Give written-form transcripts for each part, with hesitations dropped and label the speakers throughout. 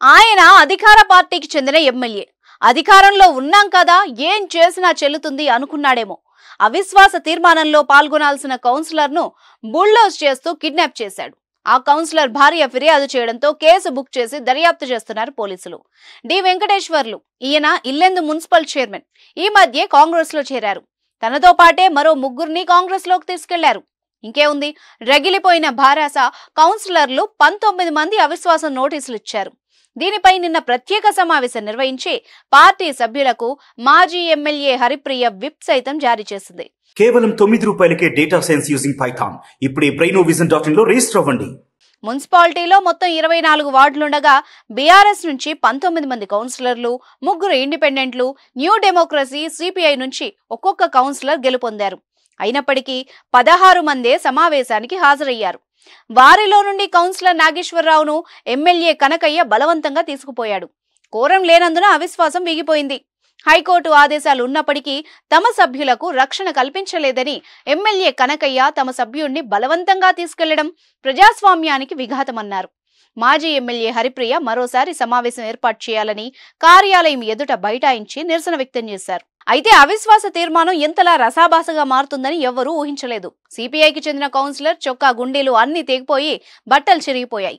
Speaker 1: ఆయన అధికార పార్టీకి చెందిన ఎమ్మెల్యే. అధికారంలో ఉన్నాం కదా, ఏం చేసినా చెల్లుతుంది అనుకున్నాడేమో. అవిశ్వాస తీర్మానంలో పాల్గొనాల్సిన కౌన్సిలర్ను బుల్డోజ్ చేస్తూ కిడ్నాప్ చేశాడు. ఆ కౌన్సిలర్ భార్య ఫిర్యాదు చేయడంతో కేసు బుక్ చేసి దర్యాప్తు చేస్తున్నారు పోలీసులు. డి వెంకటేశ్వర్లు ఈయన ఇల్లెందు మున్సిపల్ చైర్మన్. ఈ మధ్య కాంగ్రెస్ లో చేరారు. తనతో పాటే మరో ముగ్గురిని కాంగ్రెస్ లోకి తీసుకెళ్లారు. ఇంకేముంది, రగిలిపోయిన భారాస కౌన్సిలర్లు 19 మంది అవిశ్వాసం నోటీసులు ఇచ్చారు. దీనిపై నిన్న ప్రత్యేక సమావేశం నిర్వహించి పార్టీ సభ్యులకు మాజీ ఎమ్మెల్యే హరిప్రియ విప్ సైతం జారీ చేసింది.
Speaker 2: కేవలం ₹9కే డేటా సైన్స్ యూజింగ్ పైథాన్. ఇప్పుడే brainovision.in లో రిజిస్టర్ అవ్వండి.
Speaker 1: మున్సిపాలిటీలో మొత్తం 24 వార్డులుండగా బీఆర్ఎస్ నుంచి 19 మంది కౌన్సిలర్లు, 3 ఇండిపెండెంట్లు, న్యూ డెమోక్రసీ, సిపిఐ నుంచి ఒక్కొక్క కౌన్సిలర్ గెలుపొందారు. అయినప్పటికీ 16 మందే సమావేశానికి హాజరయ్యారు. వారిలో నుండి కౌన్సిలర్ నాగేశ్వరరావును ఎమ్మెల్యే కనకయ్య బలవంతంగా తీసుకుపోయాడు. కోరం లేనందున అవిశ్వాసం వీగిపోయింది. హైకోర్టు ఆదేశాలు ఉన్నప్పటికీ తమ సభ్యులకు రక్షణ కల్పించలేదని ఎమ్మెల్యే కనకయ్య తమ సభ్యుణ్ణి బలవంతంగా తీసుకెళ్లడం ప్రజాస్వామ్యానికి విఘాతమన్నారు. మాజీ ఎమ్మెల్యే హరిప్రియ మరోసారి సమావేశం ఏర్పాటు చేయాలని కార్యాలయం ఎదుట బైఠాయించి నిరసన వ్యక్తం చేశారు. అయితే అవిశ్వాస తీర్మానం ఎంతలా రసాభాసగా మారుతుందని ఎవ్వరూ ఊహించలేదు. సిపిఐకి చెందిన కౌన్సిలర్ చొక్కా గుండీలు అన్ని తెగిపోయి బట్టలు చిరిగిపోయాయి.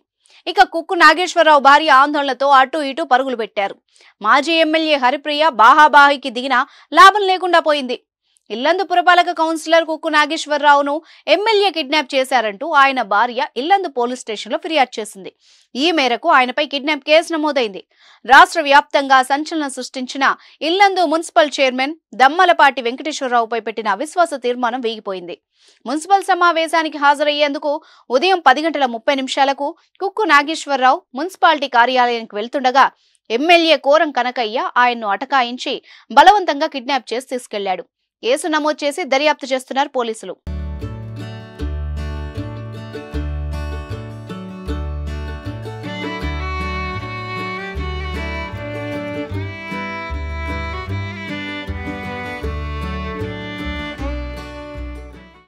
Speaker 1: ఇక కుక్కు నాగేశ్వరరావు భార్య ఆందోళనతో అటు ఇటు పరుగులు పెట్టారు. మాజీ ఎమ్మెల్యే హరిప్రియ బాహాబాహికి దిగినా లాభం లేకుండా పోయింది. ఇల్లందు పురపాలక కౌన్సిలర్ కుక్కు నాగేశ్వరరావును ఎమ్మెల్యే కిడ్నాప్ చేశారంటూ ఆయన భార్య ఇల్లందు పోలీస్ స్టేషన్లో ఫిర్యాదు చేసింది. ఈ మేరకు ఆయనపై కిడ్నాప్ కేసు నమోదైంది. రాష్ట్ర వ్యాప్తంగా సంచలనం సృష్టించిన ఇల్లందు మున్సిపల్ చైర్మన్ దమ్మలపాటి వెంకటేశ్వరరావుపై పెట్టిన అవిశ్వాస తీర్మానం వీగిపోయింది. మున్సిపల్ సమావేశానికి హాజరయ్యేందుకు ఉదయం 10:30 కుక్కు నాగేశ్వరరావు మున్సిపాలిటీ కార్యాలయానికి వెళ్తుండగా ఎమ్మెల్యే కోరం కనకయ్య ఆయన్ను అటకాయించి బలవంతంగా కిడ్నాప్ చేసి తీసుకెళ్లాడు. కేసు నమోదు చేసి దర్యాప్తు చేస్తున్నారు పోలీసులు.